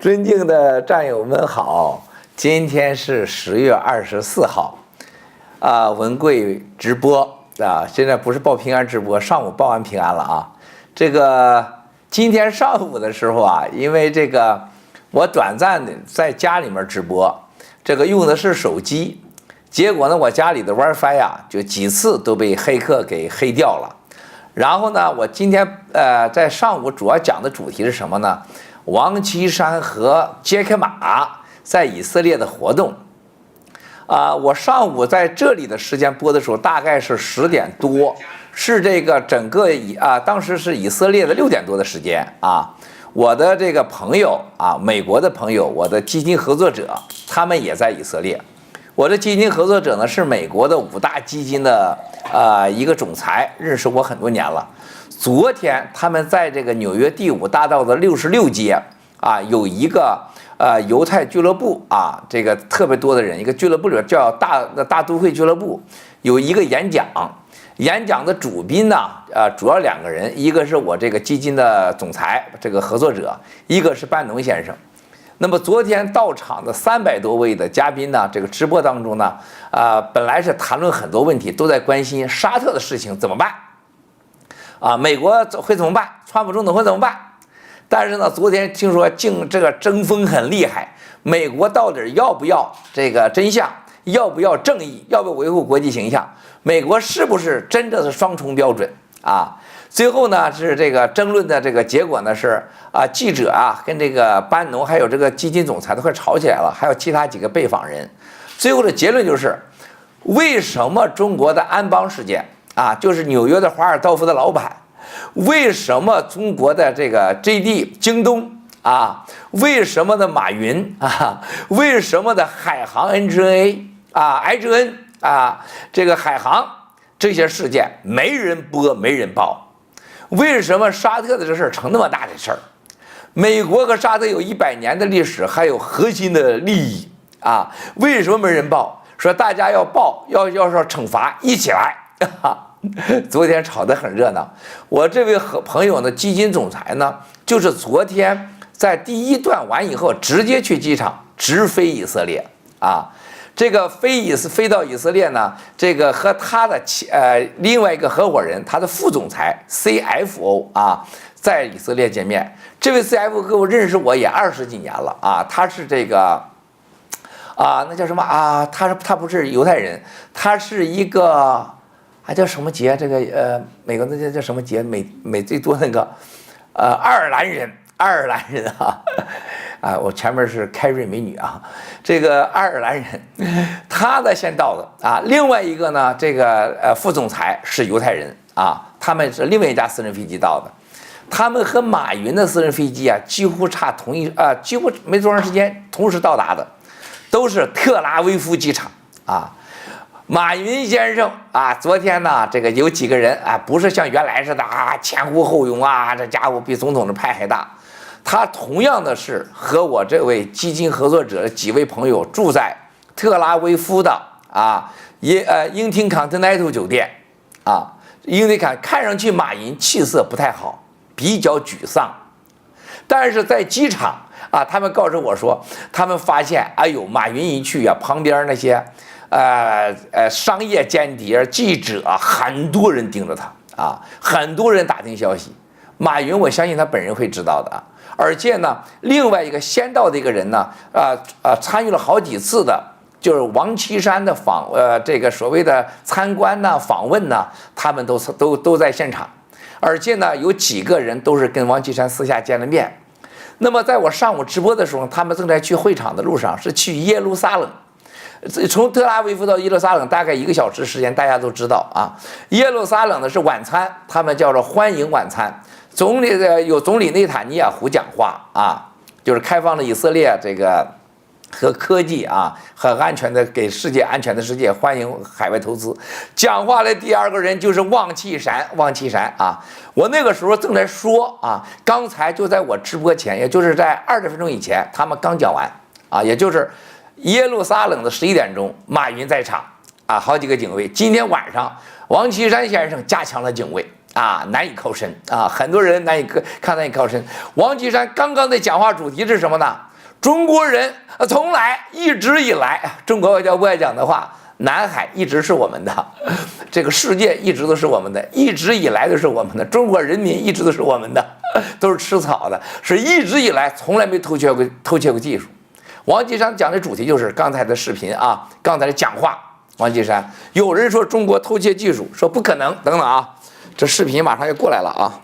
尊敬的战友们好，今天是10月24号，文贵直播啊，现在不是报平安直播，上午报完平安了啊。这个今天上午的时候啊，因为这个我短暂的在家里面直播，这个用的是手机，结果呢，我家里的 WiFi 啊，就几次都被黑客给黑掉了。然后呢，我今天在上午主要讲的主题是什么呢？王岐山和杰克马在以色列的活动。我上午在这里的时间播的时候，大概是10点多，是这个整个当时是以色列的6点多的时间啊。我的这个朋友啊，美国的朋友，我的基金合作者，他们也在以色列。我的基金合作者呢是美国的5大基金的一个总裁，认识我很多年了。昨天他们在这个纽约第5大道的66街有一个犹太俱乐部啊，这个特别多的人，一个俱乐部里叫大都会俱乐部，有一个演讲。演讲的主宾呢，主要2个人，一个是我这个基金的总裁，这个合作者，一个是班农先生。那么昨天到场的300多位的嘉宾呢，这个直播当中呢，本来是谈论很多问题，都在关心沙特的事情怎么办，美国会怎么办，川普总统会怎么办？但是呢，昨天听说这个争锋很厉害，美国到底要不要这个真相，要不要正义，要不要维护国际形象？美国是不是真的是双重标准啊？最后呢是这个争论的这个结果呢是记者跟这个班农还有这个基金总裁都快吵起来了，还有其他几个被访人。最后的结论就是，为什么中国的安邦事件就是纽约的华尔道夫的老板，为什么中国的这个 JD 京东为什么的马云为什么的海航 HN 这个海航这些事件没人播没人报？为什么沙特的这事儿成那么大的事儿？美国和沙特有100年的历史，还有核心的利益为什么没人报？说大家要报，要说惩罚，一起来昨天吵得很热闹。我这位朋友呢，基金总裁呢，就是昨天在第1段完以后，直接去机场直飞以色列这个飞到以色列呢，这个和他的另外一个合伙人，他的副总裁 CFO 在以色列见面。这位 CFO 跟我认识我也20几年了他是这个那叫什么他不是犹太人，他是一个叫什么节？这个美国那叫什么节？美最多那个爱尔兰人我前面是凯瑞美女这个爱尔兰人，他呢先到的另外一个呢，这个副总裁是犹太人他们是另外一架私人飞机到的，他们和马云的私人飞机几乎差几乎没多长时间同时到达的，都是特拉维夫机场马云先生昨天呢，这个有几个人不是像原来似的前呼后拥这家伙比总统的派还大。他同样的是和我这位基金合作者几位朋友住在特拉维夫的英廷康特奈特酒店英廷康，看上去马云气色不太好，比较沮丧。但是在机场他们告诉我说，他们发现马云一去旁边那些商业间谍记者很多人盯着他很多人打听消息。马云我相信他本人会知道的而且呢，另外一个先到的一个人呢参与了好几次的，就是王岐山的这个所谓的参观访问他们都在现场。而且呢，有几个人都是跟王岐山私下见了面。那么在我上午直播的时候，他们正在去会场的路上，是去耶路撒冷。从特拉维夫到耶路撒冷大概1个小时时间，大家都知道耶路撒冷的是晚餐，他们叫做欢迎晚餐。有总理内塔尼亚胡讲话就是开放了以色列这个和科技很安全的给世界安全的世界，欢迎海外投资。讲话的第2个人就是王岐山我那个时候正在说刚才就在我直播前，也就是在20分钟以前，他们刚讲完也就是耶路撒冷的11点钟，马云在场好几个警卫。今天晚上王岐山先生加强了警卫难以靠身很多人难以靠身。王岐山刚刚的讲话主题是什么呢？中国人从来一直以来，中国外交部爱讲的话，南海一直是我们的，这个世界一直都是我们的，一直以来都是我们的，中国人民一直都是我们的，都是吃草的，是一直以来从来没偷窃过技术。王岐山讲的主题就是刚才的视频啊，刚才的讲话。王岐山，有人说中国偷窃技术，说不可能，等等啊，这视频马上就过来了啊。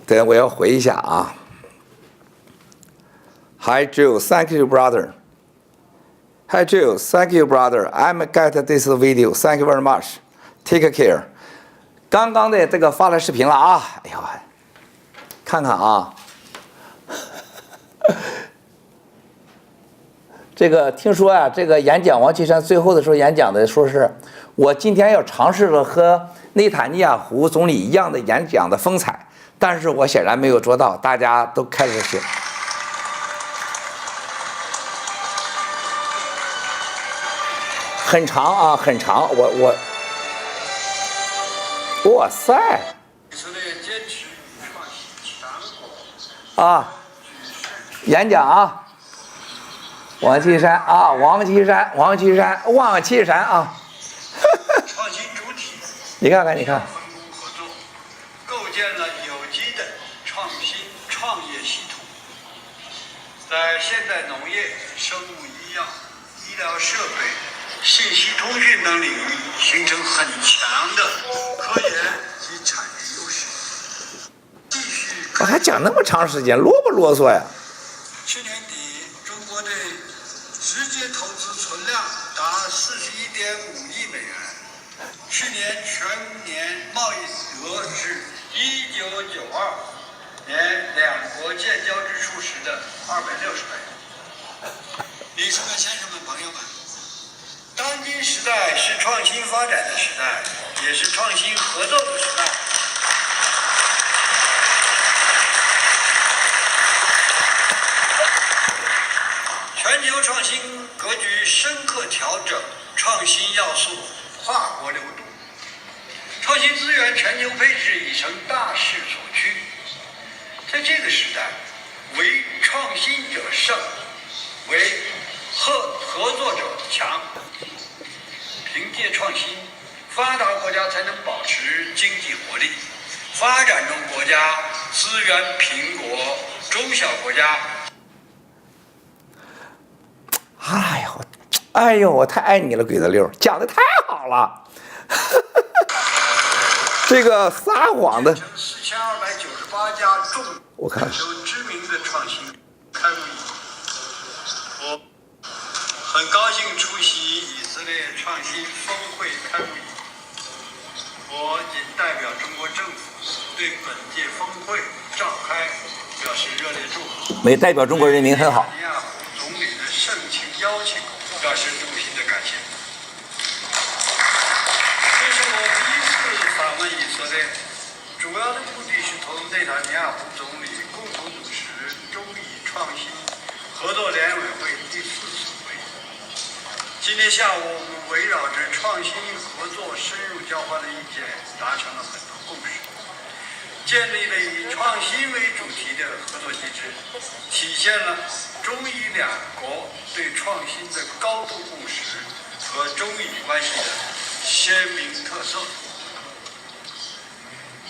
等我要回一下啊。Hi Joe, thank you brother. Hi Joe, thank you brother. I'm get this video. Thank you very much. Take care. 刚刚的这个发了视频了啊，哎呦，看看啊。这个听说啊，这个演讲王岐山最后的时候演讲的说是，我今天要尝试着和内塔尼亚胡总理一样的演讲的风采，但是我显然没有做到，大家都开始学。很长啊，很长，哇塞！啊，演讲啊。王岐山啊，王岐山啊！创新主体，你看，分工合作，构建了有机的创新创业系统，在现代农业、生物医药、医疗设备、信息通讯等领域形成很强的科研及产业优势。继续。我还讲那么长时间，啰不啰嗦呀？去年底，中国的直接投资存量达41.5亿美元，去年全年贸易额是1992年两国建交之初时的260倍。女士们、先生们、朋友们，当今时代是创新发展的时代，也是创新合作的时代。全球创新格局深刻调整，创新要素跨国流动，创新资源全球配置已成大势所趋。在这个时代，唯创新者胜，唯合作者强。凭借创新，发达国家才能保持经济活力，发展中国家资源贫国，中小国家。哎呦，我太爱你了，鬼子六，讲的太好了。这个撒谎的。4298家我看全球知名的创新开幕仪，我很高兴出席以色列创新峰会开幕仪。我仅代表中国政府对本届峰会召开表示热烈祝贺。没代表中国人民很好。内塔尼亚胡总理的盛情邀请表示衷心的感谢。这是我第一次访问以色列，主要的目的是同内塔尼亚胡总理共同主持中以创新合作联委会第4次会议。今天下午，我们围绕着创新合作深入交换了意见，达成了很多共识，建立了以创新为主题的合作机制，体现了中以两国对创新的高度共识和中以关系的鲜明特色。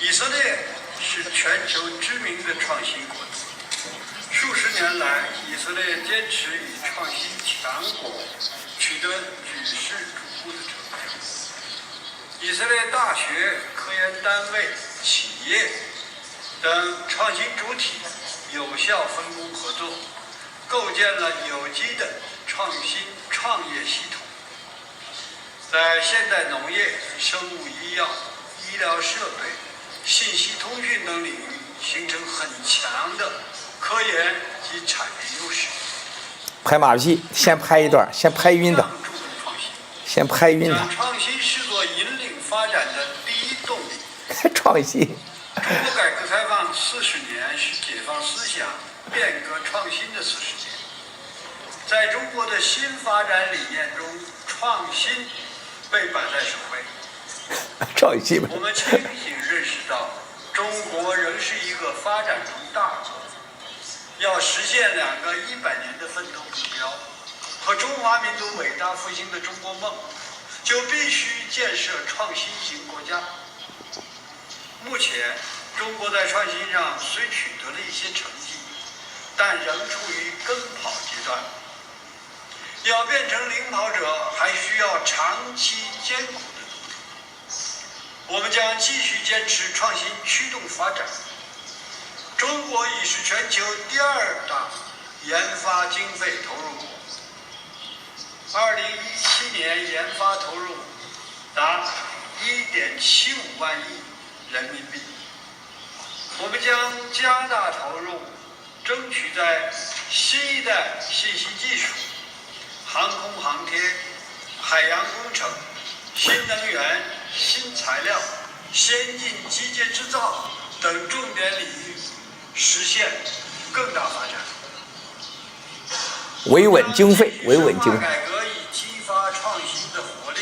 以色列是全球知名的创新国度，数十年来，以色列坚持以创新强国取得举世瞩目的成就。以色列大学、科研单位、企业等创新主体有效分工合作，构建了有机的创新创业系统，在现代农业、生物医药、医疗设备、信息通讯等领域形成很强的科研及产业优势。拍马屁，先拍一段，先拍晕的，注重创新，先拍晕的。将创新视作引领发展的第一动力。创新。中国改革开放40年是解放思想、变革创新的40年。在中国的新发展理念中，创新被摆在首位。创新。我们清醒认识到，中国仍是一个发展中大国，要实现2个100年的奋斗目标和中华民族伟大复兴的中国梦，就必须建设创新型国家。目前，中国在创新上虽取得了一些成绩，但仍处于跟跑阶段。要变成领跑者，还需要长期艰苦的努力。我们将继续坚持创新驱动发展。中国已是全球第2大研发经费投入国。2017年研发投入达1.75万亿人民币。我们将加大投入，争取在新一代信息技术、航空航天、海洋工程、新能源、新材料、先进机械制造等重点领域实现更大发展。维稳经费，维稳经费。改革以激发创新的活力，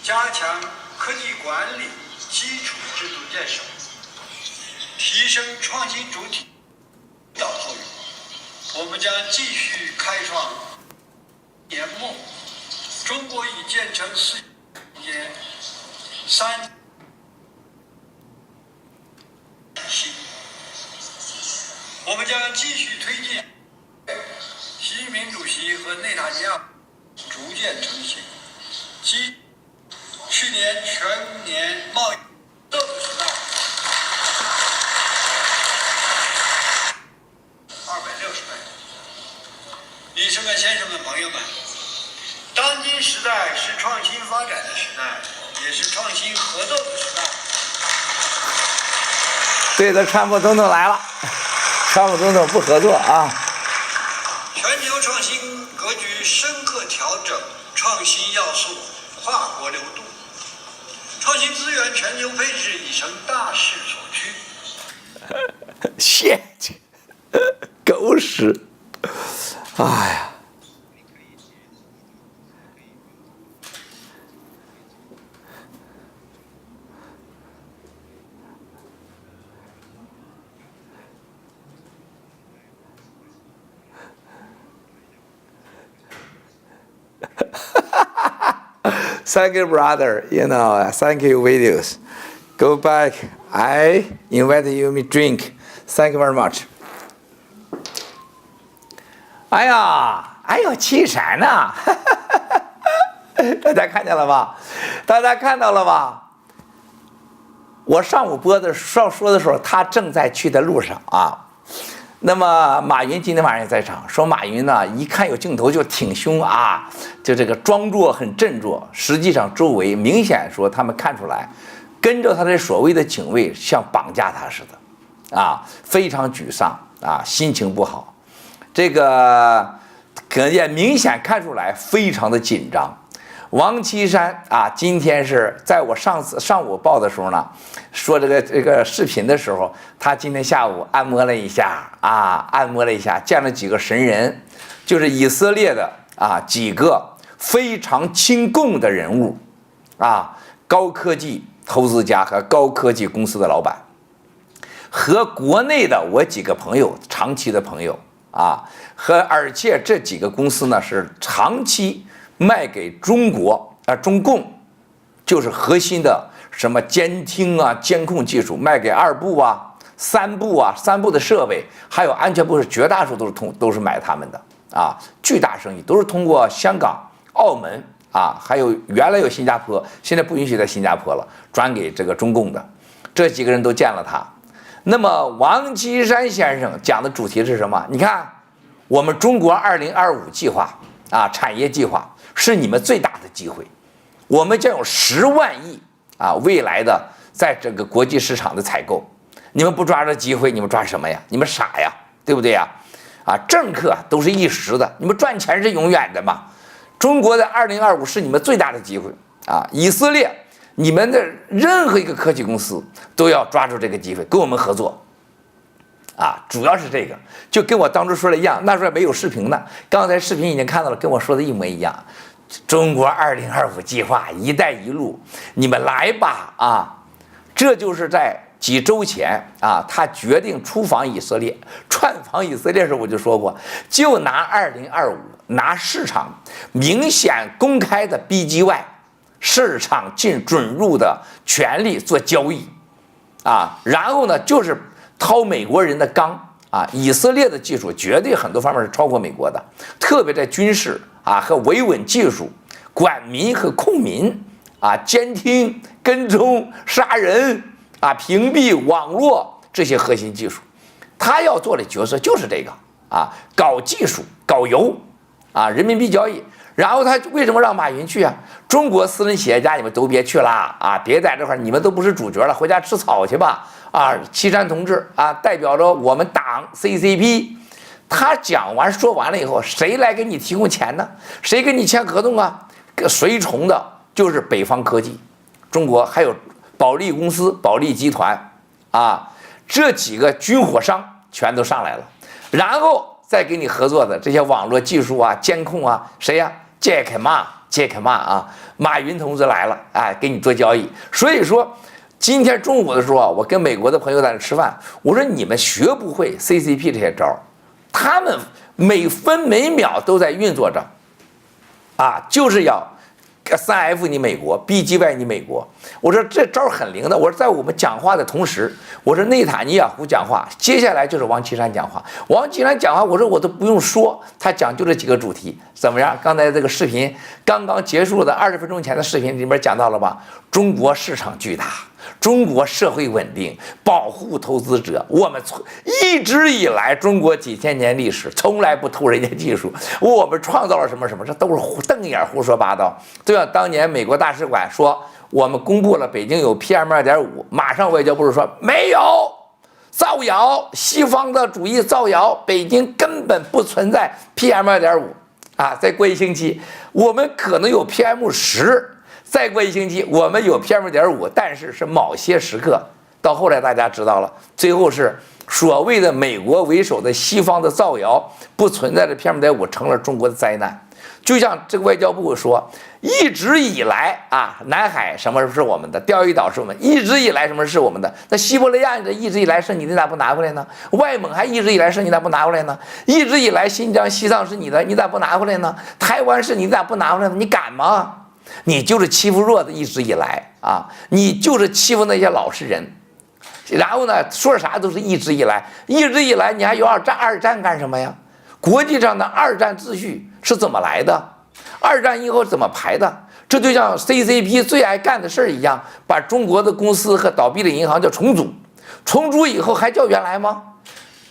加强科技管理基础制度建设，提升创新主体领导作用。我们将继续开创年梦，中国已建成世界3系。我们将继续推进习近平主席和内塔尼亚胡逐渐成型。去年全年贸易热的时代，260倍。女士们、先生们、朋友们，当今时代是创新发展的时代，也是创新合作的时代。对的，川普总统来了，川普总统不合作啊。全球创新格局深刻调整，创新要素跨国流动，创新资源全球配置已成大势所趋。谢谢，狗屎！哎呀。Thank you, brother. Thank you, videos. Go back. I invite you me drink. Thank you very much. 哎呀，哎呦，气闪呐！大家看见了吧？大家看到了吧？我上午说的时候，他正在去的路上啊。那么马云今天晚上也在场，说马云呢一看有镜头就挺凶啊，就这个装作很振作，实际上周围明显说他们看出来，跟着他的所谓的警卫像绑架他似的，啊，非常沮丧啊，心情不好，这个可也明显看出来非常的紧张。王岐山啊，今天是在我上午报的时候呢，说这个视频的时候，他今天下午按摩了一下啊，见了几个神人，就是以色列的啊几个非常亲共的人物啊，高科技投资家和高科技公司的老板，和国内的我几个朋友，长期的朋友啊，而且这几个公司呢是长期卖给中国中共，就是核心的什么监听啊、监控技术卖给2部啊、3部的设备，还有安全部是绝大数都是买他们的啊，巨大生意都是通过香港、澳门啊，还有原来有新加坡，现在不允许在新加坡了，转给这个中共的，这几个人都见了他。那么王岐山先生讲的主题是什么？你看，我们中国2025计划啊，产业计划是你们最大的机会，我们将有10万亿啊，未来的在整个国际市场的采购。你们不抓着机会，你们抓什么呀？你们傻呀，对不对呀？政客都是一时的，你们赚钱是永远的嘛。中国的2025是你们最大的机会以色列，你们的任何一个科技公司都要抓住这个机会，跟我们合作。主要是这个，就跟我当初说的一样，那时候没有视频呢，刚才视频已经看到了，跟我说的一模一样。中国2025计划、一带一路，你们来吧这就是在几周前他决定出访以色列，串访以色列时候我就说过，就拿2025拿市场明显公开的 BGY 市场准入的权利做交易然后呢就是掏美国人的钢以色列的技术绝对很多方面是超过美国的，特别在军事和维稳技术、管民和控民监听、跟踪、杀人屏蔽、网络这些核心技术，他要做的角色就是这个搞技术、搞油人民币交易。然后他为什么让马云去中国私人企业家你们都别去了别在这块，你们都不是主角了，回家吃草去吧岐山同志代表着我们党 CCP。 他讲完说完了以后，谁来给你提供钱呢？谁给你签合同随从的就是北方科技、中国还有保利公司、保利集团这几个军火商全都上来了，然后再给你合作的这些网络技术监控谁呀？Jack Ma 马云同志来了给你做交易。所以说今天中午的时候我跟美国的朋友在那吃饭，我说你们学不会 CCP 这些招，他们每分每秒都在运作着就是要3F 你美国 BGY 你美国。我说这招很灵的。我说在我们讲话的同时，我说内塔尼亚胡讲话，接下来就是王岐山讲话。王岐山讲话，我说我都不用说，他讲就这几个主题，怎么样？刚才这个视频刚刚结束的20分钟前的视频里面讲到了吧？中国市场巨大，中国社会稳定，保护投资者。我们一直以来中国几千年历史从来不偷人家技术，我们创造了什么什么，这都是瞪眼胡说八道。就像当年美国大使馆说我们公布了北京有 PM2.5， 马上外交部说没有，造谣，西方的主义造谣，北京根本不存在 PM2.5再过一星期我们可能有 PM10，再过一星期我们有 PM2.5， 但是是某些时刻。到后来大家知道了，最后是所谓的美国为首的西方的造谣，不存在的 PM2.5成了中国的灾难。就像这个外交部说，一直以来南海什么是我们的，钓鱼岛是我们，一直以来什么是我们的，那西伯利亚一直以来是你的，你咋不拿回来呢？外蒙还一直以来是你咋不拿回来呢？一直以来新疆西藏是你的，你咋不拿回来呢？台湾是你咋不拿回来呢？你敢吗？你就是欺负弱的，一直以来你就是欺负那些老实人。然后呢，说啥都是一直以来，你还有二战干什么呀？国际上的二战秩序是怎么来的？二战以后怎么排的？这就像 CCP 最爱干的事儿一样，把中国的公司和倒闭的银行叫重组，重组以后还叫原来吗？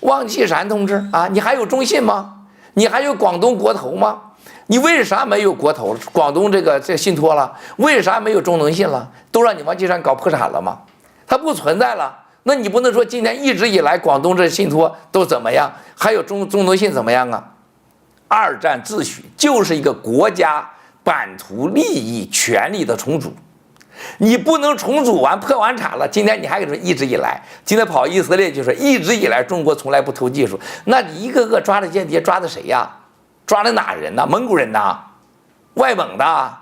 王岐山同志你还有中信吗？你还有广东国投吗？你为啥没有国投？广东这信托了？为啥没有中能信了？都让你王岐山搞破产了吗？它不存在了。那你不能说今天一直以来广东这信托都怎么样，还有中能信怎么样二战秩序就是一个国家版图利益权力的重组，你不能重组完破完产了，今天你还给说一直以来，今天跑以色列就说一直以来中国从来不投技术，那你一个个抓的间谍抓的谁呀？抓的哪人呢？蒙古人呐，外蒙的，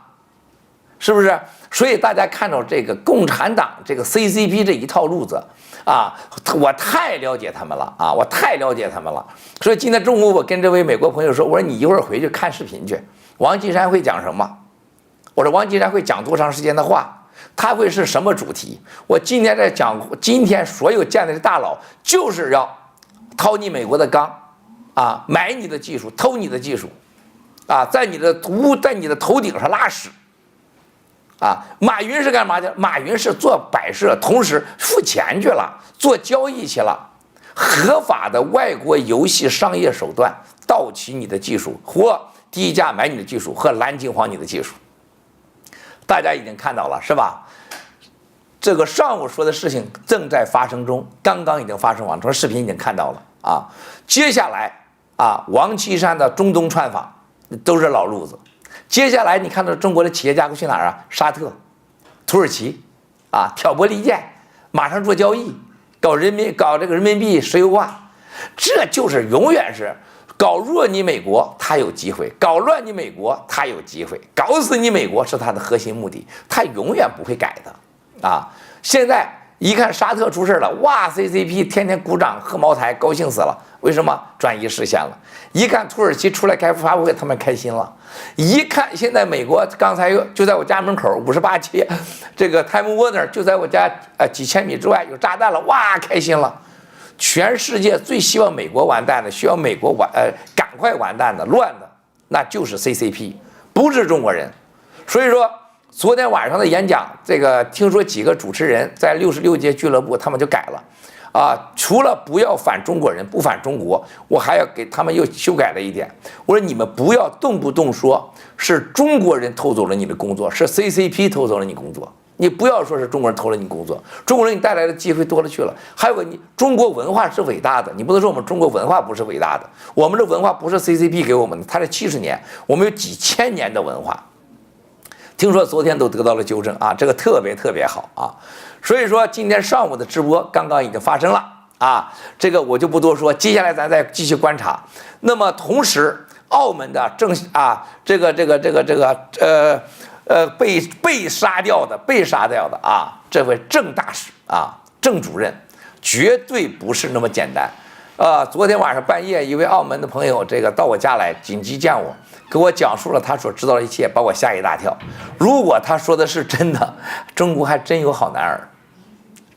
是不是？所以大家看到这个共产党这个 CCP 这一套路子我太了解他们了我太了解他们了。所以今天中午我跟这位美国朋友说，我说你一会儿回去看视频去，王岐山会讲什么？我说王岐山会讲多长时间的话？他会是什么主题？我今天在讲，今天所有见的大佬就是要掏你美国的钢买你的技术，偷你的技术在你的头顶上拉屎马云是干嘛去？马云是做摆设，同时付钱去了，做交易去了，合法的外国游戏商业手段，盗取你的技术或低价买你的技术和蓝金黄你的技术。大家已经看到了是吧？这个上午说的事情正在发生中，刚刚已经发生完，从视频已经看到了啊。接下来啊，王岐山的中东串访都是老路子。接下来你看到中国的企业家会去哪儿啊？沙特、土耳其啊，挑拨离间，马上做交易，搞这个人民币石油化，这就是永远是搞弱你美国，他有机会；搞乱你美国，他有机会；搞死你美国是他的核心目的，他永远不会改的啊！现在一看沙特出事了，哇 ，CCP 天天鼓掌喝茅台，高兴死了。为什么？转移视线了。一看土耳其出来开发布会，他们开心了。一看现在美国刚才就在我家门口58期，这个 Time Warner 就在我家几千米之外有炸弹了，哇，开心了。全世界最希望美国完蛋的，需要美国赶快完蛋的乱的，那就是 CCP， 不是中国人。所以说昨天晚上的演讲，这个听说几个主持人在66届俱乐部，他们就改了。除了不要反中国人，不反中国，我还要给他们又修改了一点。我说你们不要动不动说是中国人偷走了你的工作，是 CCP 偷走了你工作，你不要说是中国人偷了你工作，中国人你带来的机会多了去了。还有个中国文化是伟大的，你不能说我们中国文化不是伟大的，我们的文化不是 CCP 给我们的，它是70年，我们有几千年的文化。听说昨天都得到了纠正啊，这个特别好啊。所以说今天上午的直播刚刚已经发生了啊，这个我就不多说，接下来咱再继续观察。那么同时，澳门的被杀掉的啊，这位郑大使啊，郑主任绝对不是那么简单。昨天晚上半夜，一位澳门的朋友这个到我家来紧急见我，给我讲述了他所知道的一切，把我吓一大跳。如果他说的是真的，中国还真有好男儿，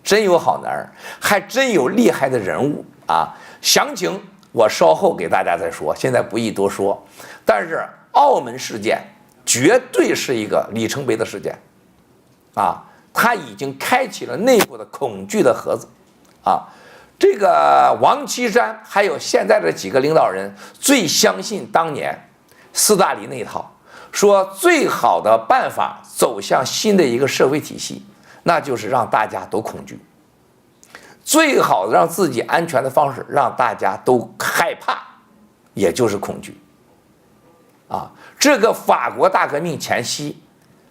真有好男儿，还真有厉害的人物啊！详情我稍后给大家再说，现在不宜多说。但是澳门事件绝对是一个里程碑的事件啊！它已经开启了内部的恐惧的盒子啊！这个王岐山还有现在的几个领导人最相信当年斯大林那一套，说最好的办法走向新的一个社会体系，那就是让大家都恐惧，最好的让自己安全的方式让大家都害怕，也就是恐惧啊。这个法国大革命前夕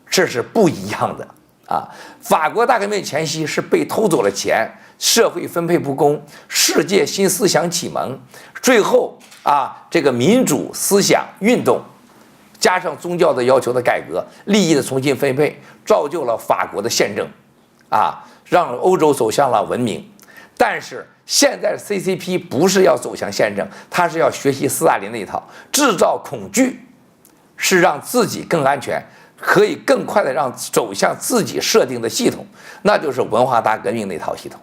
这是不一样的啊。法国大革命前夕是被偷走了钱，社会分配不公，世界新思想启蒙，最后这个民主思想运动加上宗教的要求的改革，利益的重新分配，造就了法国的宪政让欧洲走向了文明。但是现在的 CCP 不是要走向宪政，它是要学习斯大林那一套，制造恐惧，是让自己更安全，可以更快的让走向自己设定的系统，那就是文化大革命那套系统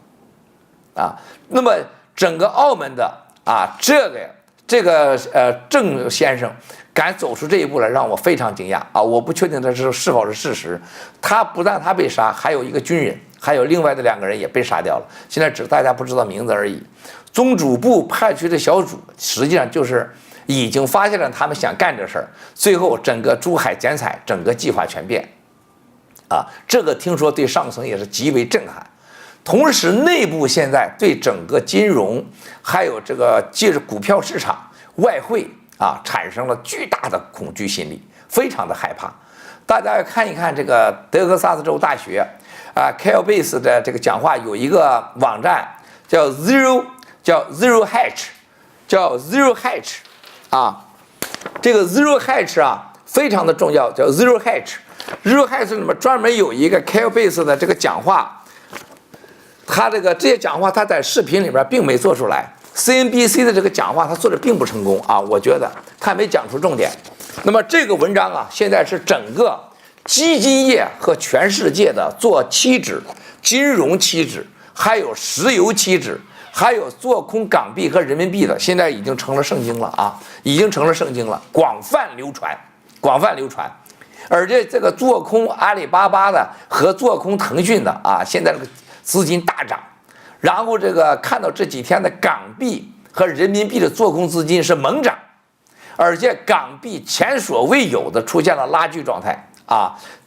那么整个澳门的这个郑先生敢走出这一步来，让我非常惊讶我不确定他是否是事实。他不但他被杀，还有一个军人，还有另外的2个人也被杀掉了，现在只大家不知道名字而已。宗主部派去的小组实际上就是已经发现了他们想干这事儿，最后整个珠海剪彩，整个计划全变这个听说对上层也是极为震撼。同时内部现在对整个金融还有这个股票市场外汇产生了巨大的恐惧心理，非常的害怕。大家要看一看这个德克萨斯州大学Calbase 的这个讲话，有一个网站叫 Zero Hedge 这个 Zero Hedge 非常的重要，叫 Zero Hedge 里面专门有一个 Calbase 的这个讲话。他这些讲话他在视频里边并没做出来， CNBC 的这个讲话他做的并不成功我觉得他没讲出重点。那么这个文章现在是整个基金业和全世界的做期指、金融期指，还有石油期指，还有做空港币和人民币的，现在已经成了圣经了已经成了圣经了，广泛流传。而且这个做空阿里巴巴的和做空腾讯的现在这个资金大涨，然后这个看到这几天的港币和人民币的做空资金是猛涨，而且港币前所未有的出现了拉锯状态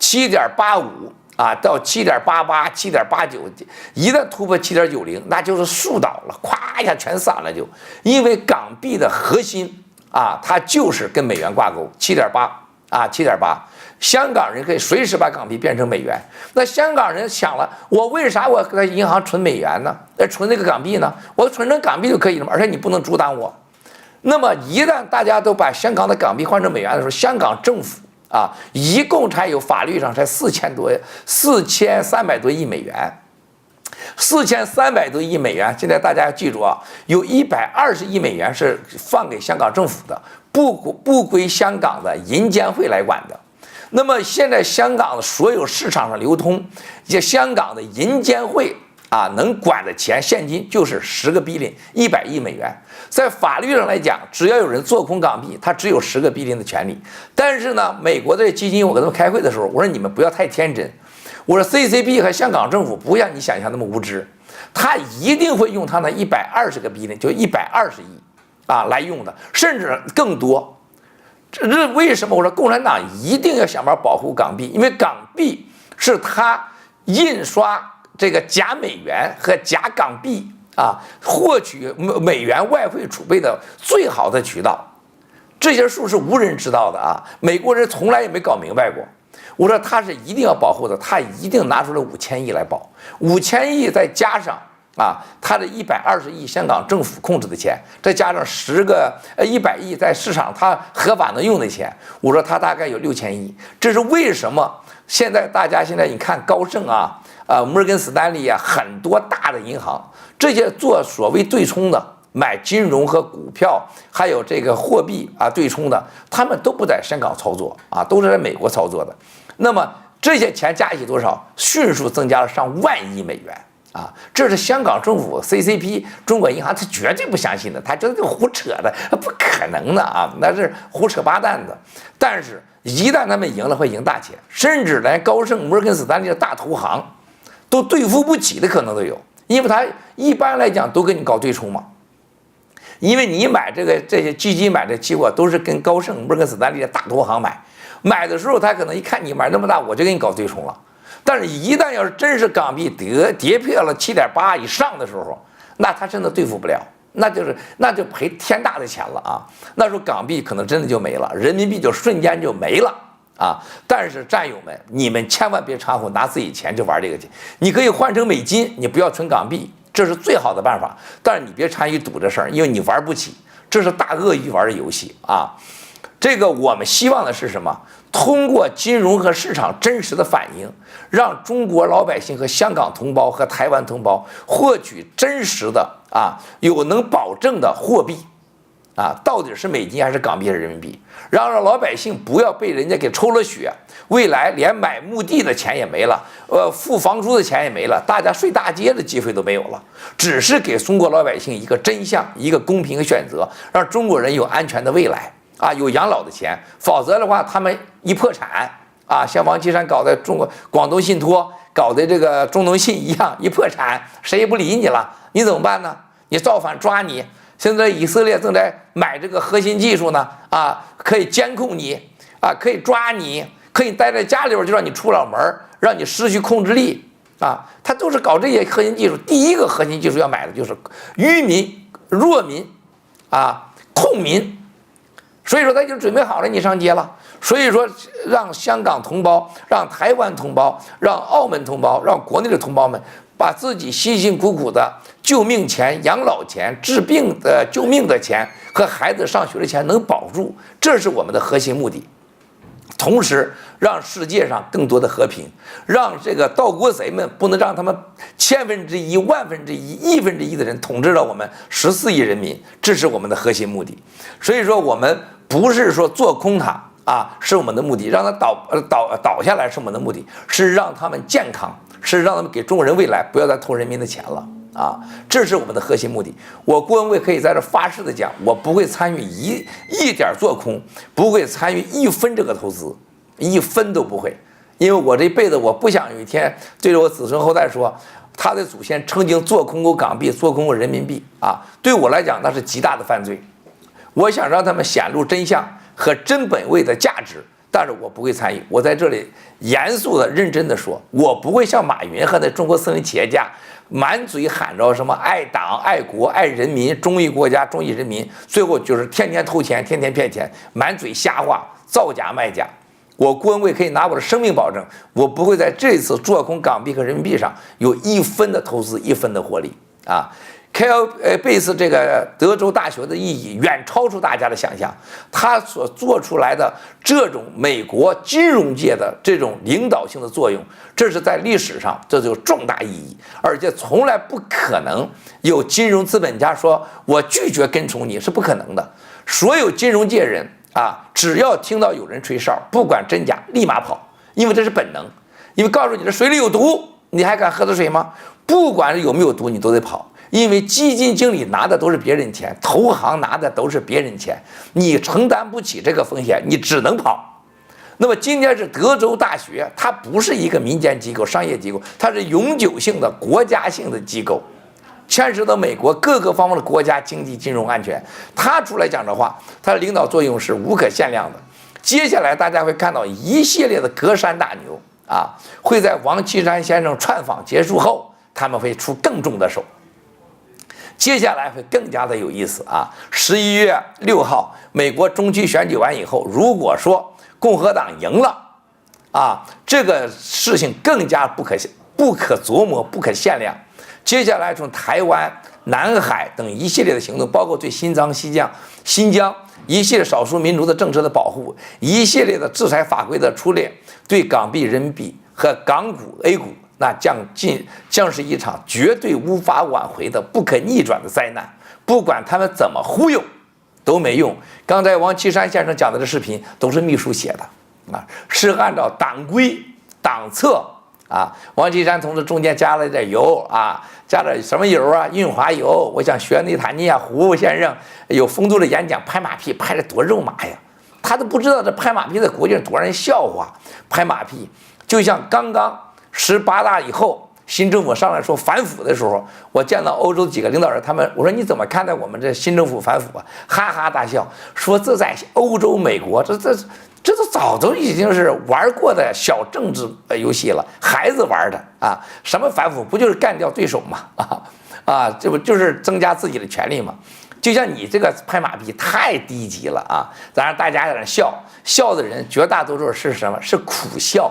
7.85啊，到7.88、7.89，一旦突破7.90，那就是树倒了，咵一下全散了就。因为港币的核心啊，它就是跟美元挂钩，7.8啊，7.8。香港人可以随时把港币变成美元。那香港人想了，我为啥我在银行存美元呢？存那个港币呢？我存成港币就可以了嘛，而且你不能阻挡我。那么一旦大家都把香港的港币换成美元的时候，香港政府啊，一共才有法律上才4300多亿美元，4300多亿美元。现在大家要记住啊，有120亿美元是放给香港政府的，不归香港的银监会来管的。那么现在香港的所有市场上流通，香港的银监会啊能管的钱现金就是10个 billion，100亿美元。在法律上来讲，只要有人做空港币，他只有10个 billion的权利。但是呢，美国的基金我跟他们开会的时候，我说你们不要太天真，我说 CCP 和香港政府不像你想象那么无知，他一定会用他那120个 billion，就120亿啊来用的，甚至更多。这为什么我说共产党一定要想办法保护港币？因为港币是他印刷这个假美元和假港币啊，获取美元外汇储备的最好的渠道。这些数是无人知道的啊，美国人从来也没搞明白过。我说他是一定要保护的，他一定拿出来5000亿来保，5000亿再加上啊，他的120亿香港政府控制的钱，再加上100亿在市场他合法能用的钱，我说他大概有6000亿。这是为什么现在大家你看高盛啊、摩根斯丹利啊，很多大的银行，这些做所谓对冲的，买金融和股票，还有这个货币啊对冲的，他们都不在香港操作啊，都是在美国操作的。那么这些钱加一起多少？迅速增加了上万亿美元。啊，这是香港政府 CCP 中国银行，他绝对不相信的，他觉得这胡扯的，不可能的啊，那是胡扯八蛋的。但是，一旦他们赢了，会赢大钱，甚至连高盛、摩根斯丹利的大投行都对付不起的可能都有，因为他一般来讲都跟你搞对冲嘛。因为你买这些基金买的期货都是跟高盛、摩根斯丹利的大投行买的时候，他可能一看你买那么大，我就给你搞对冲了。但是，一旦要是真是港币跌破了7.8以上的时候，那他真的对付不了，那就赔天大的钱了啊！那时候港币可能真的就没了，人民币就瞬间就没了啊！但是战友们，你们千万别掺和，拿自己钱就玩这个钱。你可以换成美金，你不要存港币，这是最好的办法。但是你别参与赌这事儿，因为你玩不起，这是大鳄鱼玩的游戏啊！这个我们希望的是什么？通过金融和市场真实的反应，让中国老百姓和香港同胞和台湾同胞获取真实的有能保证的货币到底是美金还是港币还是人民币，让老百姓不要被人家给抽了血，未来连买墓地的钱也没了，付房租的钱也没了，大家睡大街的机会都没有了，只是给中国老百姓一个真相，一个公平的选择，让中国人有安全的未来。有养老的钱，否则的话，他们一破产像王岐山搞的广东信托搞的这个中农信一样，一破产，谁也不理你了，你怎么办呢？你造反抓你。现在以色列正在买这个核心技术呢，可以监控你可以抓你，可以待在家里边就让你出不了门，让你失去控制力他都是搞这些核心技术。第一个核心技术要买的就是愚民、弱民控民。所以说他就准备好了，你上街了。所以说，让香港同胞、让台湾同胞、让澳门同胞、让国内的同胞们，把自己辛辛苦苦的救命钱、养老钱、治病的救命的钱和孩子上学的钱能保住，这是我们的核心目的。同时，让世界上更多的和平，让这个盗国贼们不能让他们1/1000、1/1000、1/1000的人统治了我们14亿人民，这是我们的核心目的。所以说，我们不是说做空它是我们的目的，让它倒下来是我们的目的，是让他们健康，是让他们给中国人未来不要再偷人民的钱了。这是我们的核心目的。我郭文贵可以在这发誓的讲，我不会参与一点做空，不会参与1分这个投资，1分都不会。因为我这辈子我不想有一天对着我子孙后代说，他的祖先曾经做空过港币，做空过人民币对我来讲那是极大的犯罪。我想让他们显露真相和真本位的价值，但是我不会参与。我在这里严肃的、认真的说，我不会像马云和那中国私人企业家满嘴喊着什么爱党、爱国、爱人民、忠于国家、忠于人民，最后就是天天偷钱、天天骗钱，满嘴瞎话，造假卖假。我郭文贵可以拿我的生命保证，我不会在这次做空港币和人民币上有1分的投资、1分的获利啊。凯尔贝斯这个德州大学的意义远超出大家的想象，他所做出来的这种美国金融界的这种领导性的作用，这是在历史上这就有重大意义，而且从来不可能有金融资本家说我拒绝跟从你，是不可能的。所有金融界人啊，只要听到有人吹哨，不管真假，立马跑，因为这是本能。因为告诉你这水里有毒，你还敢喝这水吗？不管是有没有毒，你都得跑。因为基金经理拿的都是别人钱，投行拿的都是别人钱，你承担不起这个风险，你只能跑。那么今天是德州大学，它不是一个民间机构、商业机构，它是永久性的国家性的机构，牵涉到美国各个方面的国家经济金融安全。它出来讲的话，它的领导作用是无可限量的。接下来大家会看到一系列的隔山打牛啊，会在王岐山先生串访结束后，他们会出更重的手。接下来会更加的有意思啊！11月6号，美国中期选举完以后，如果说共和党赢了，啊，这个事情更加不可琢磨、不可限量。接下来从台湾、南海等一系列的行动，包括对新疆一系列少数民族的政策的保护，一系列的制裁法规的出列，对港币、人民币和港股、A 股。那将是一场绝对无法挽回的不可逆转的灾难，不管他们怎么忽悠都没用。刚才王岐山先生讲的这视频都是秘书写的啊，是按照党规党策啊。王岐山同志中间加了点油啊，加点什么油啊？润滑油。我想学内塔尼亚胡先生有风度的演讲，拍马屁拍得多肉麻呀，他都不知道这拍马屁在国际上多让人笑话。拍马屁就像刚刚18大以后，新政府上来说反腐的时候，我见到欧洲几个领导人，他们我说你怎么看待我们这新政府反腐啊？哈哈大笑，说这在欧洲、美国，这都早都已经是玩过的小政治游戏了，孩子玩的啊！什么反腐不就是干掉对手嘛？这不就是增加自己的权利吗？就像你这个拍马屁太低级了啊！当然大家在那笑的人绝大多数是什么？是苦笑。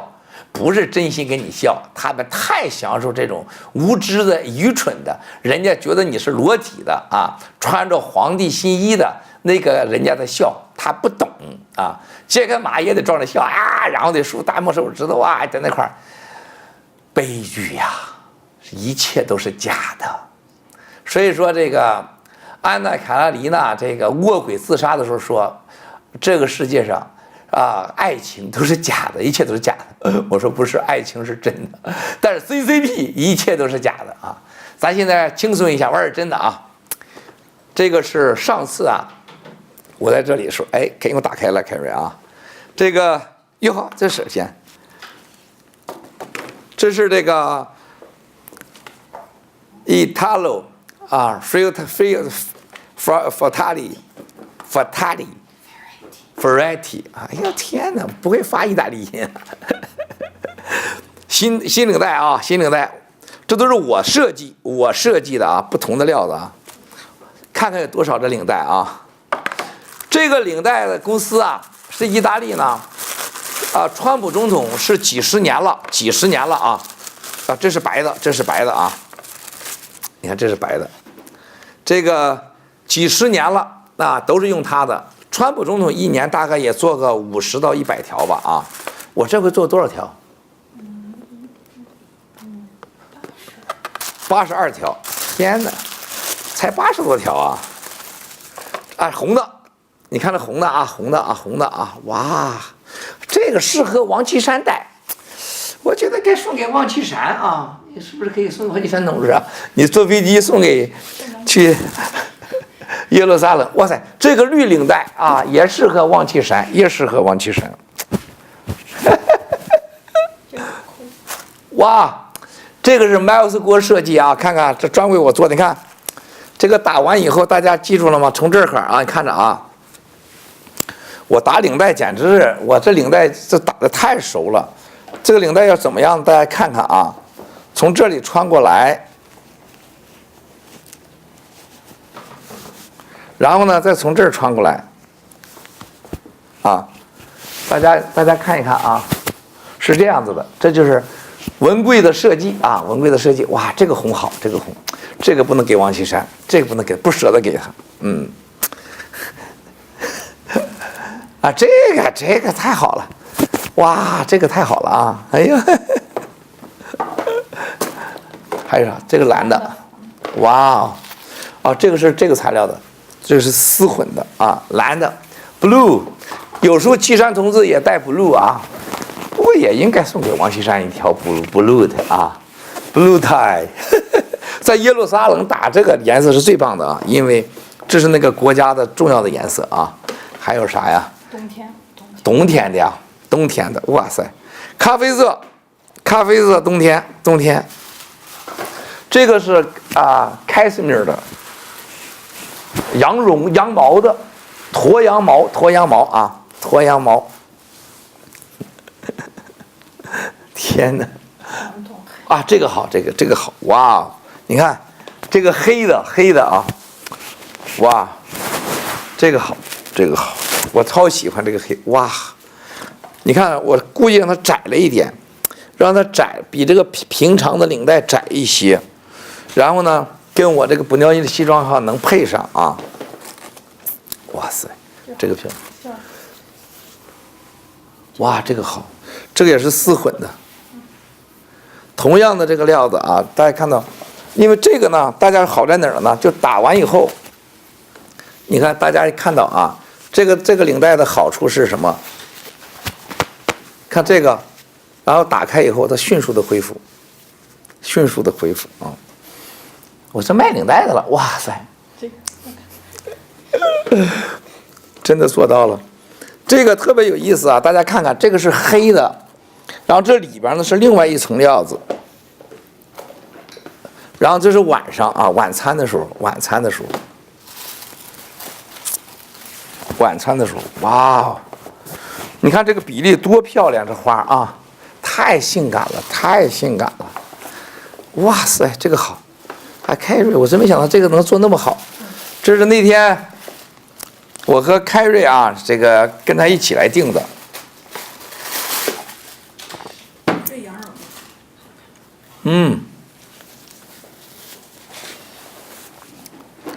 不是真心跟你笑，他们太享受这种无知的、愚蠢的，人家觉得你是裸体的啊，穿着皇帝新衣的那个人家的笑，他不懂啊。揭开马也得装着笑啊，然后得竖大拇手指头啊，在那块儿，悲剧呀，一切都是假的。所以说这个安娜·卡列尼娜这个卧轨自杀的时候说，这个世界上。爱情都是假的，一切都是假的。我说不是，爱情是真的，但是 CCP 一切都是假的啊！咱现在轻松一下，玩点真的啊。这个是上次啊，我在这里说，哎，给我打开了，凯瑞啊，这个哟呵，这是先，这是这个 Italo 啊 Fatali。Ferretti， 哎呀天哪，不会发意大利音。新领带啊，新领带，这都是我设计的啊，不同的料子啊。看看有多少这领带啊？这个领带的公司啊，是意大利呢，川普总统是几十年了啊，这是白的啊，你看这是白的，这个几十年了啊，都是用它的。川普总统一年大概也做个50到100条吧啊，我这回做多少条？82条，天哪，才80多条啊！红的，你看这红的啊，哇，这个适合王岐山戴，我觉得该送给王岐山啊，你是不是可以送给王岐山同志啊？你坐飞机送给去。耶路撒冷，哇塞，这个绿领带啊，也适合王岐山，哇，这个是迈尔斯给我设计啊，看看这专为我做的，你看，这个打完以后，大家记住了吗？从这儿啊，你看着啊，我打领带简直是，我这领带这打得太熟了。这个领带要怎么样？大家看看啊，从这里穿过来，然后呢再从这儿穿过来，啊，大家看一看啊，是这样子的，这就是文贵的设计啊，文贵的设计。哇，这个红好，这个红，这个不能给王岐山，这个不能给，不舍得给他，啊，这个太好了，哇，这个太好了啊！哎呀，还有啥？这个蓝的，哇哦，这个是这个材料的，这是丝混的啊，蓝的 ，blue， 有时候岐山同志也带 blue 啊，不过也应该送给王岐山一条 blue 的啊 ，blue tie， 在耶路撒冷打这个颜色是最棒的啊，因为这是那个国家的重要的颜色啊。还有啥呀？冬天的呀，冬天的，哇塞，咖啡色，冬天，这个是开斯米尔的羊毛的，驼羊毛啊，驼羊毛，天哪，啊，这个好，这个好，哇，你看这个黑的啊，哇，这个好，我超喜欢这个黑，哇！你看，我故意让它窄了一点，让它窄，比这个平常的领带窄一些，然后呢，跟我这个布尿衣的西装哈能配上啊！哇塞，这个漂亮！哇，这个好，这个也是丝混的，同样的这个料子啊，大家看到，因为这个呢，大家好在哪儿呢？就打完以后，你看大家看到啊。这个领带的好处是什么？看这个，然后打开以后，它迅速的恢复啊！我是卖领带的了，哇塞！真的做到了，这个特别有意思啊！大家看看，这个是黑的，然后这里边呢是另外一层料子，然后这是晚上啊，晚餐的时候，哇哦！你看这个比例多漂亮，这花啊，太性感了！哇塞，这个好！凯瑞，我真没想到这个能做那么好。这是那天我和凯瑞啊，这个跟他一起来订的。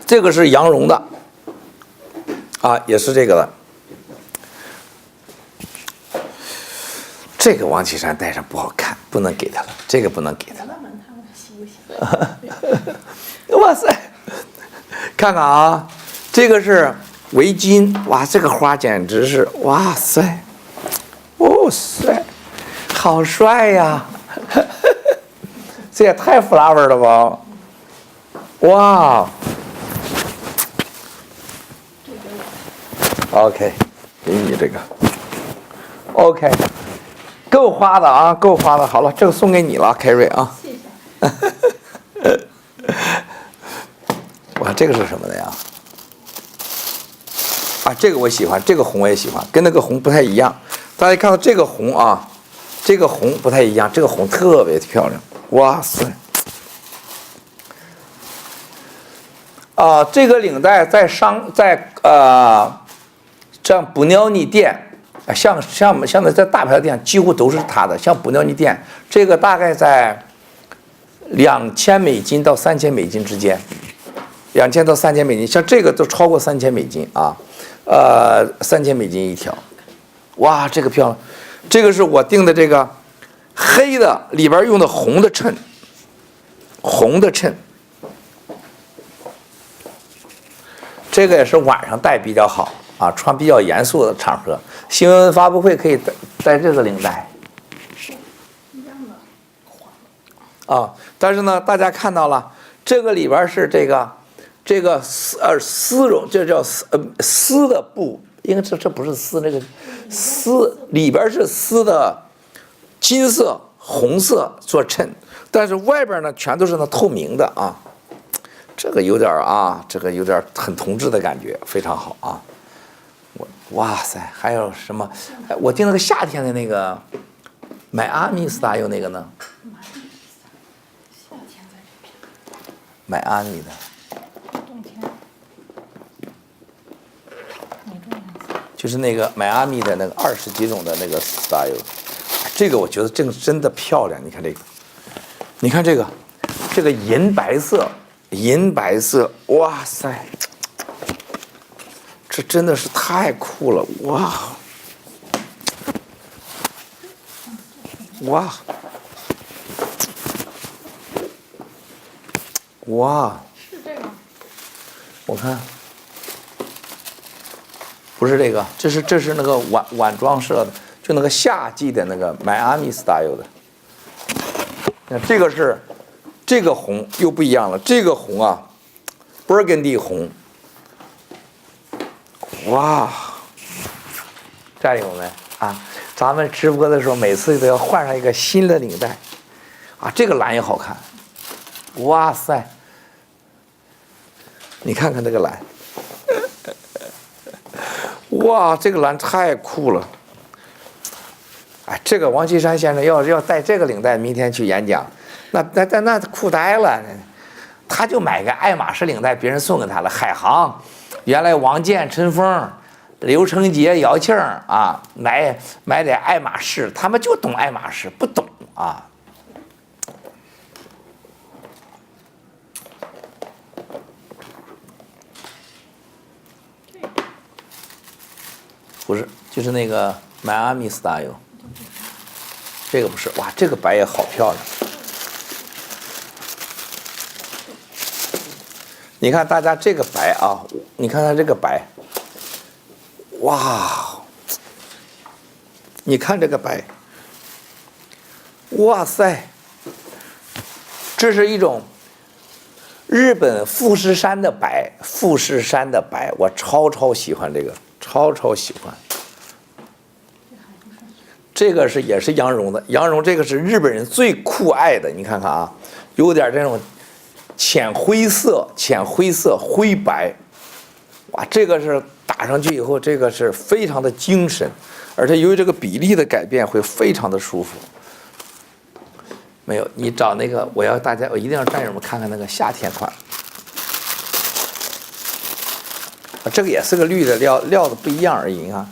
这个是羊绒的。啊，也是这个的。这个王岐山戴上不好看，不能给他了，这个不能给他了。哇塞，看看啊，这个是围巾，哇，这个花简直是，哇塞，哇塞，好帅呀！这也太 flower 了吧！哇！ OK， 给你这个。OK， 够花的啊，够花的。好了，这个送给你了，凯瑞啊。谢谢。哇，这个是什么的呀？啊，这个我喜欢，这个红我也喜欢，跟那个红不太一样。大家看到这个红啊，这个红不太一样，这个红特别漂亮。哇塞！这个领带在像布尿尼店，像在大牌店几乎都是它的。像布尿尼店，这个大概在$2000到$3000之间，$2000到$3000，像这个都超过$3000啊，$3000一条。哇，这个漂亮！这个是我订的这个黑的，里边用的红的衬，这个也是晚上戴比较好。 啊，穿比较严肃的场合，新闻发布会可以戴这个领带。是一样的。啊，但是呢，大家看到了，这个里边是这个丝绒，这叫丝的布，应该这不是丝，那个丝里边是丝的金色、红色做衬，但是外边呢全都是那透明的啊。这个有点啊，这个有点很同志的感觉，非常好啊。哇塞，还有什么？哎，我订了个夏天的那个迈阿密 style 那个呢？夏天在这边，迈阿密的，冬天哪种颜色？就是那个迈阿密的那个20几种的那个 style， 这个我觉得这个真的漂亮。你看这个，你看这个，这个银白色，银白色，哇塞！这真的是太酷了，哇！哇！哇！是这个？我看，不是这个，这是那个晚装色的，就那个夏季的那个迈阿密 style 的。那这个是，这个红又不一样了，这个红啊，Burgundy 红。哇，战友们啊，咱们直播的时候每次都要换上一个新的领带，啊，这个蓝也好看，哇塞，你看看这个蓝，哇，这个蓝太酷了，哎，这个王岐山先生要带这个领带明天去演讲，那酷呆了，他就买个爱马仕领带，别人送给他了，海航。原来王健、陈峰、刘成杰、姚庆啊，买点爱马仕，他们就懂爱马仕，不懂啊。不是，就是那个迈阿密 style， 这个不是，哇，这个白也好漂亮。你看大家这个白啊，你看它这个白，哇！你看这个白，哇塞！这是一种日本富士山的白，富士山的白，我超喜欢这个，超喜欢。这个也是羊绒的，羊绒这个是日本人最酷爱的，你看看啊，有点这种。浅灰色，灰白，哇，这个是打上去以后，这个是非常的精神，而且由于这个比例的改变，会非常的舒服。没有，你找那个，我一定要战友们看看那个夏天款，这个也是个绿的，料的不一样而已啊。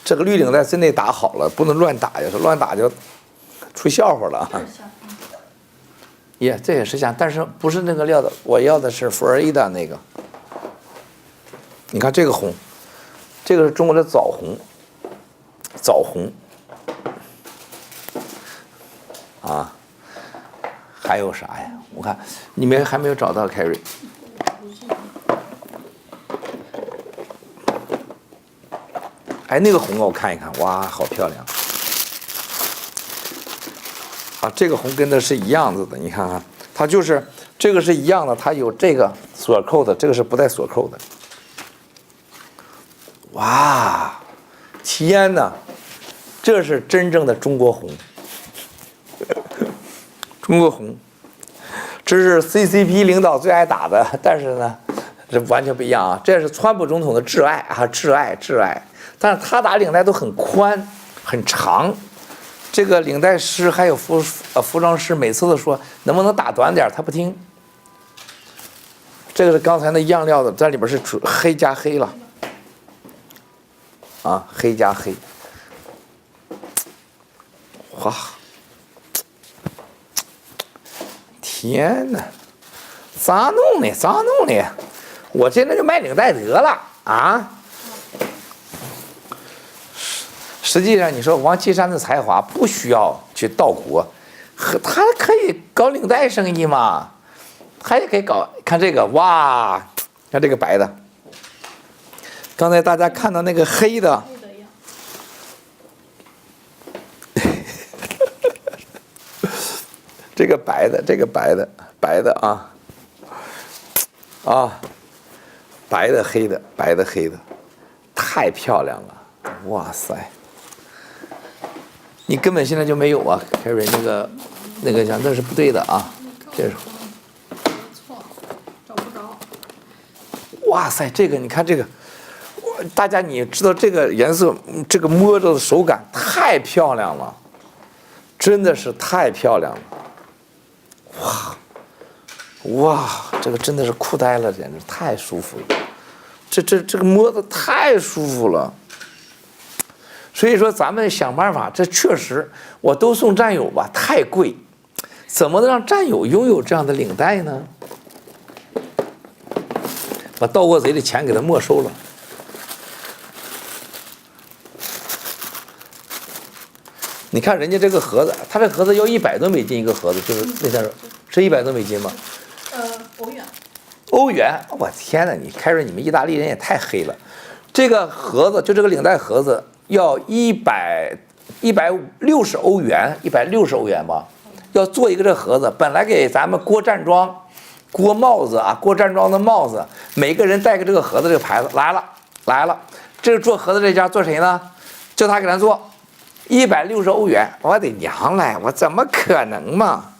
这个绿领带真得打好了，不能乱打呀，乱打就出笑话了啊。这也是像，但是不是那个料的，我要的是佛罗里达那个。你看这个红，这个是中国的枣红，啊，还有啥呀？我看你们还没有找到凯瑞。哎，那个红我看一看，哇，好漂亮。啊，这个红跟的是一样子的，你看看，它就是这个是一样的，它有这个锁扣的，这个是不带锁扣的。哇，天哪，这是真正的中国红，中国红，这是 CCP 领导最爱打的，但是呢，这完全不一样啊，这是川普总统的挚爱啊，挚爱，但是他打领带都很宽很长。这个领带师还有服装师每次都说能不能打短点，他不听。这个是刚才那样料的，这里边是黑加黑了，啊，黑加黑，哇，天哪，咋弄的？我现在就卖领带得了啊！实际上，你说王岐山的才华不需要去到国，他可以搞领带生意嘛，他也可以搞。看这个，哇，看这个白的。刚才大家看到那个黑的，这个白的啊，白的黑的，太漂亮了，哇塞！你根本现在就没有啊，凯瑞，那个像那是不对的啊，这是。错，找不着。哇塞，这个你看这个，大家你知道这个颜色，这个摸着的手感太漂亮了，真的是太漂亮了。哇，这个真的是酷呆了，简直太舒服了。这个摸的太舒服了。所以说咱们想办法，这确实我都送战友吧，太贵，怎么能让战友拥有这样的领带呢？把盗过贼的钱给他没收了。你看人家这个盒子，他这盒子要100多美金一个盒子，就是那天是100多美金吗？欧元。欧元，我天哪！你凯瑞，你们意大利人也太黑了。这个盒子就这个领带盒子要160欧元，160欧元吧，要做一个这盒子。本来给咱们郭站桩、郭帽子啊，郭站桩的帽子，每个人带个这个盒子这个牌子来了。这个做盒子这家做谁呢？叫他给咱做，160欧元。我的娘嘞，我怎么可能嘛？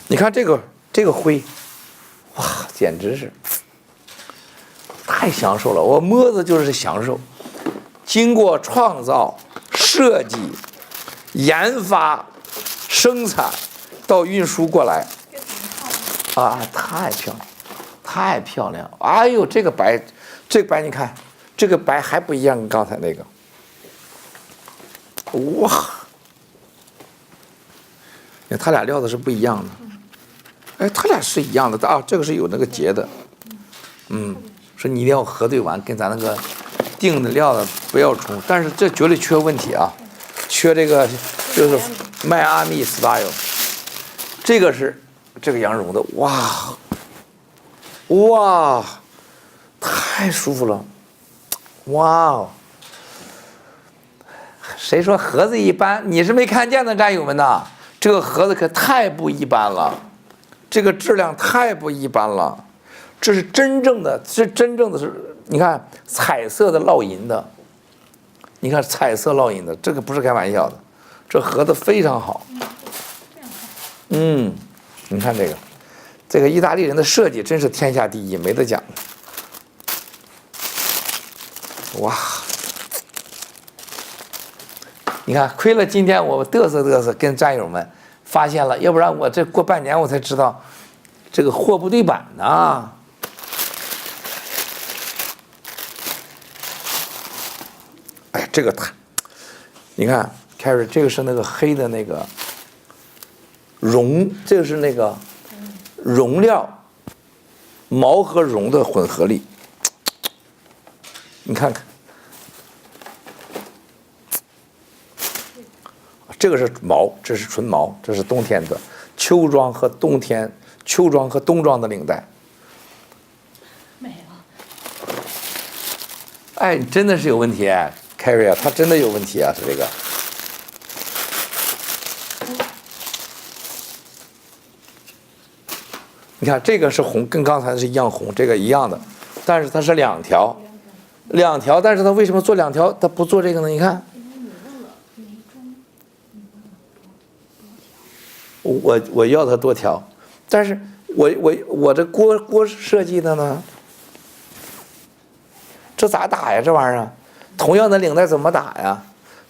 你看这个灰，哇，简直是太享受了！我摸着就是享受。经过创造、设计、研发、生产到运输过来，啊，太漂亮，太漂亮！哎呦，这个白，你看，这个白还不一样，跟刚才那个，哇！你看它俩料子是不一样的。哎，它俩是一样的啊，这个是有那个结的，说你一定要核对完，跟咱那个定的料子不要冲，但是这绝对缺问题啊，缺这个就是迈阿密 style， 这个是这个羊绒的，哇，太舒服了，哇！谁说盒子一般？你是没看见的，战友们呐，这个盒子可太不一般了。这个质量太不一般了，这是真正的是，你看彩色的烙银的，你看彩色烙银的，这个不是开玩笑的，这盒子非常好。你看这个意大利人的设计真是天下第一，没得讲。哇！你看，亏了今天我嘚瑟跟战友们发现了，要不然我这过半年我才知道，这个货不对版呢。哎，这个你看，凯瑞，这个是那个黑的那个绒，这个是那个绒料，毛和绒的混合力。你看看，这个是毛，这是纯毛，这是冬天的秋装和冬装的领带。没了。哎，真的是有问题哎，凯瑞啊，他真的有问题啊，他这个。你看这个是红，跟刚才的是一样红，这个一样的，但是它是两条，但是它为什么做两条？它不做这个呢？你看，我要它多条，但是我这锅设计的呢，这咋打呀？这玩意儿，同样的领带怎么打呀？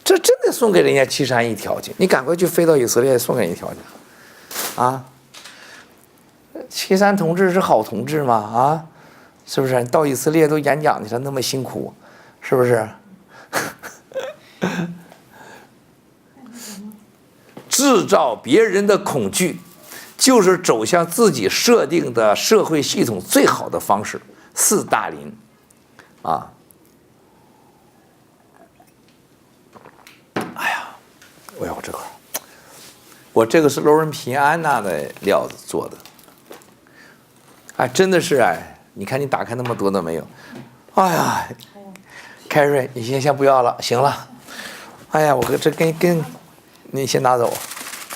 这真得送给人家岐山一条去，你赶快去飞到以色列送给人一条去，啊！岐山同志是好同志嘛？啊，是不是？到以色列都演讲去了，那么辛苦，是不是？制造别人的恐惧，就是走向自己设定的社会系统最好的方式。斯大林，啊，哎呀，我要这块，我这个是罗人平安娜的料子做的。哎，真的是哎，你看你打开那么多都没有，哎呀，凯瑞，你先不要了，行了，哎呀，我这跟你先拿走，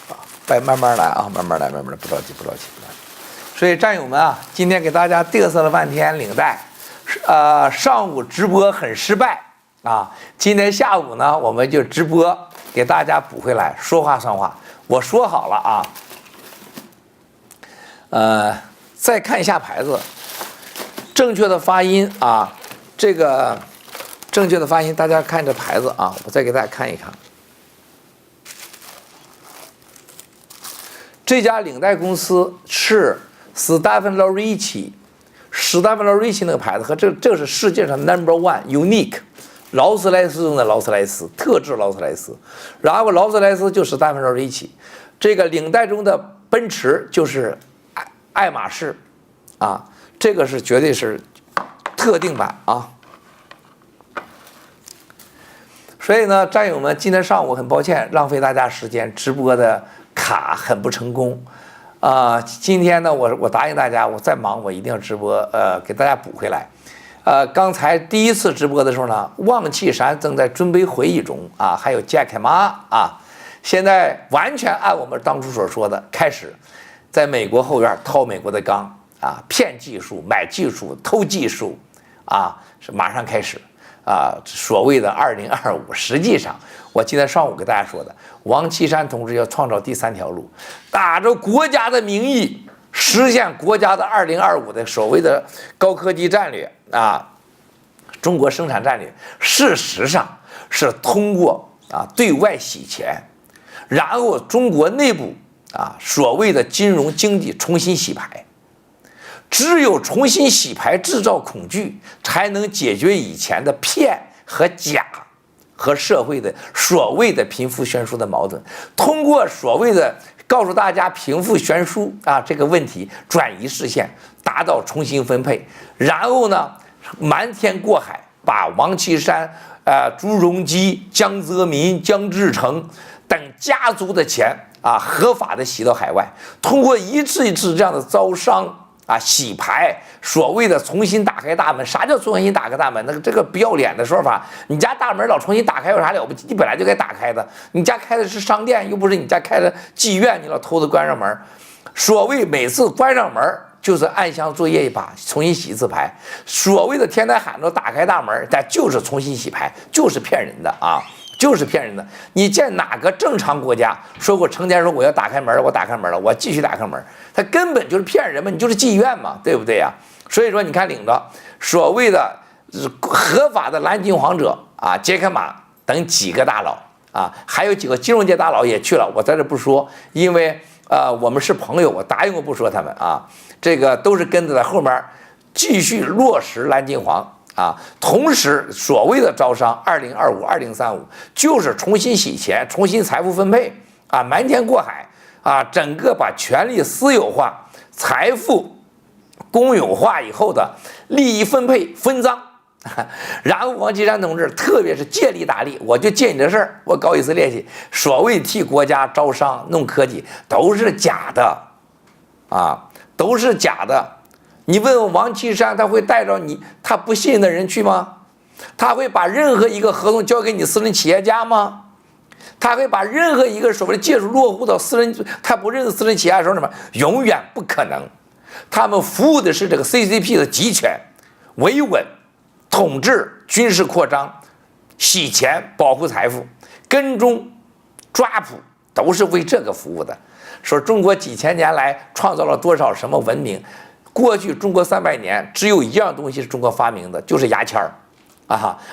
啊，慢慢来啊，慢慢来，不着急。所以战友们啊，今天给大家嘚瑟了半天领带，上午直播很失败啊，今天下午呢我们就直播给大家补回来，说话算话，我说好了啊，再看一下牌子，正确的发音啊，这个正确的发音，大家看这牌子啊，我再给大家看一看。这家领带公司是斯坦福劳瑞奇，史丹福劳瑞奇那个牌子和这是世界上 No.1 unique， 劳斯莱斯中的劳斯莱斯，特制劳斯莱斯。然后劳斯莱斯就是斯坦福劳瑞奇，这个领带中的奔驰就是爱马仕，啊，这个是绝对是特定版啊。所以呢，战友们，今天上午很抱歉浪费大家时间，直播的卡很不成功，今天呢，我答应大家，我再忙我一定要直播，给大家补回来。刚才第一次直播的时候呢，望气山正在准备会议中啊，还有杰克马啊，现在完全按我们当初所说的开始，在美国后院掏美国的钢啊，骗技术、买技术、偷技术啊，是马上开始。所谓的2025，实际上我今天上午给大家说的，王岐山同志要创造第3条路，打着国家的名义实现国家的2025的所谓的高科技战略啊，中国生产战略，事实上是通过对外洗钱，然后中国内部所谓的金融经济重新洗牌。只有重新洗牌，制造恐惧，才能解决以前的骗和假和社会的所谓的贫富悬殊的矛盾。通过所谓的告诉大家贫富悬殊这个问题，转移视线，达到重新分配，然后呢瞒天过海，把王岐山、朱镕基、江泽民、江志成等家族的钱合法的洗到海外，通过一次一次这样的招商。洗牌，所谓的重新打开大门，啥叫重新打开大门？那个这个不要脸的说法，你家大门老重新打开有啥了不起？你本来就该打开的，你家开的是商店，又不是你家开的妓院，你老偷着关上门。所谓每次关上门就是暗箱作业一把，重新洗一次牌。所谓的天天喊着打开大门，但就是重新洗牌，就是骗人的啊！就是骗人的。你见哪个正常国家说过成天说我要打开门了，我打开门了，我继续打开门？他根本就是骗人嘛，你就是妓院嘛，对不对呀？所以说你看领着所谓的合法的蓝金黄者杰克马等几个大佬还有几个金融界大佬也去了，我在这不说，因为我们是朋友，我答应过不说他们这个都是跟着在后面继续落实蓝金黄。同时所谓的招商2025、2035就是重新洗钱、重新财富分配瞒天过海整个把权力私有化、财富公有化以后的利益分配分赃。然后王岐山同志特别是借力打力，我就借你这事儿，我搞一次联系，所谓替国家招商弄科技都是假的都是假的。你问问王岐山，他会带着他不信任的人去吗？他会把任何一个合同交给你私人企业家吗？他会把任何一个所谓的技术落户到他不认识私人企业家手里面？永远不可能。他们服务的是这个 CCP 的集权、维稳、统治、军事扩张、洗钱、保护财富、跟踪、抓捕，都是为这个服务的。说中国几千年来创造了多少什么文明？过去中国300年只有一样东西是中国发明的，就是牙签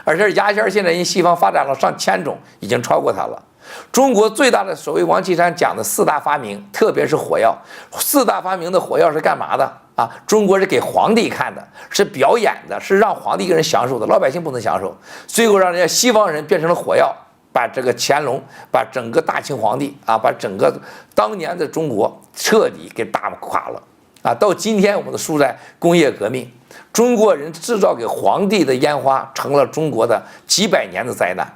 而这牙签现在人西方发展了上千种，已经超过它了。中国最大的所谓王岐山讲的4大发明，特别是火药，4大发明的火药是干嘛的中国是给皇帝看的，是表演的，是让皇帝一个人享受的，老百姓不能享受。最后让人家西方人变成了火药，把这个乾隆，把整个大清皇帝把整个当年的中国彻底给打垮了。到今天我们的输在工业革命，中国人制造给皇帝的烟花成了中国的几百年的灾难。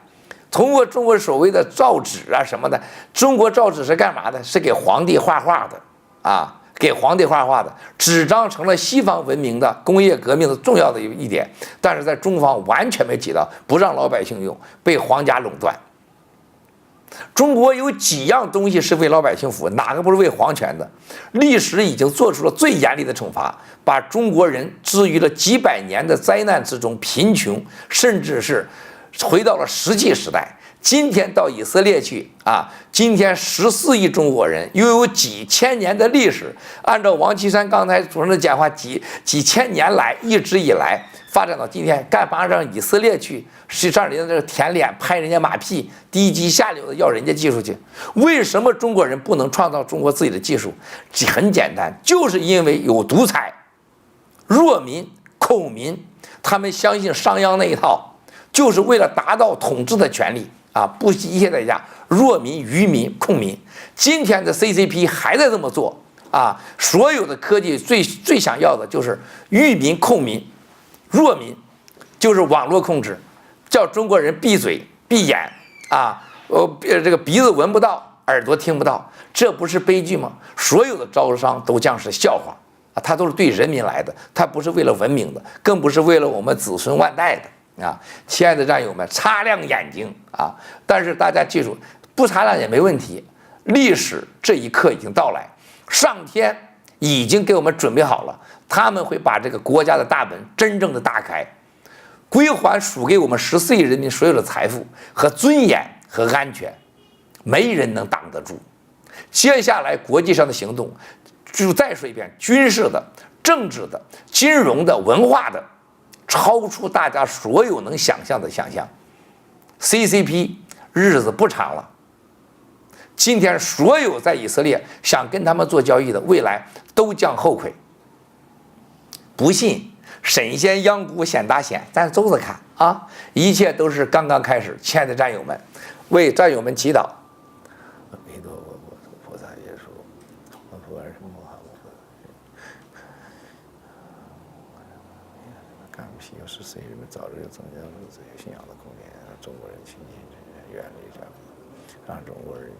通过中国所谓的造纸什么的，中国造纸是干嘛的？是给皇帝画画的给皇帝画画的。纸张成了西方文明的工业革命的重要的一点，但是在中方完全没起到，不让老百姓用，被皇家垄断。中国有几样东西是为老百姓服务，哪个不是为皇权的？历史已经做出了最严厉的惩罚，把中国人置于了几百年的灾难之中，贫穷，甚至是回到了石器时代。今天到以色列去啊，今天14亿中国人又有几千年的历史。按照王岐山刚才主任的讲话，几千年来一直以来发展到今天，干嘛让以色列去？是上人家这舔脸拍人家马屁，低级下流的要人家技术去？为什么中国人不能创造中国自己的技术？这很简单，就是因为有独裁、弱民、孔民，他们相信商鞅那一套，就是为了达到统治的权利。啊，不惜一切代价，弱民、愚民、控民。今天的 CCP 还在这么做啊！所有的科技最想要的就是愚民、控民、弱民，就是网络控制，叫中国人闭嘴、闭眼啊！这个鼻子闻不到，耳朵听不到，这不是悲剧吗？所有的招商都将是笑话啊！它都是对人民来的，它不是为了文明的，更不是为了我们子孙万代的。啊，亲爱的战友们，擦亮眼睛啊！但是大家记住，不擦亮也没问题。历史这一刻已经到来，上天已经给我们准备好了，他们会把这个国家的大门真正的打开，归还属给我们14亿人民所有的财富和尊严和安全，没人能挡得住。接下来国际上的行动，就再说一遍，军事的、政治的、金融的、文化的。超出大家所有能想象的想象 ，CCP 日子不长了。今天所有在以色列想跟他们做交易的，未来都将后悔。不信，神仙养蛊先打仙，咱走着看啊！一切都是刚刚开始。亲爱的战友们，为战友们祈祷。弥陀佛，菩萨耶稣，佛是摩哈摩诃。干皮有14亿人民早日有增加了自由信仰的空间，让中国人亲近真神，远离战争，让中国人民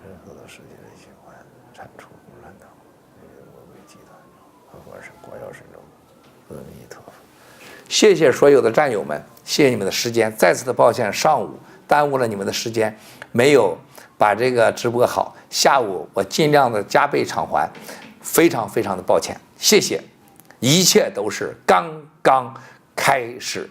任何的世界的喜欢铲除共产党，我为集团，佛是国要神咒，阿弥陀佛。谢谢所有的战友们，谢谢你们的时间。再次的抱歉，上午耽误了你们的时间，没有把这个直播好。下午我尽量的加倍偿还，非常非常的抱歉，谢谢。一切都是刚刚开始。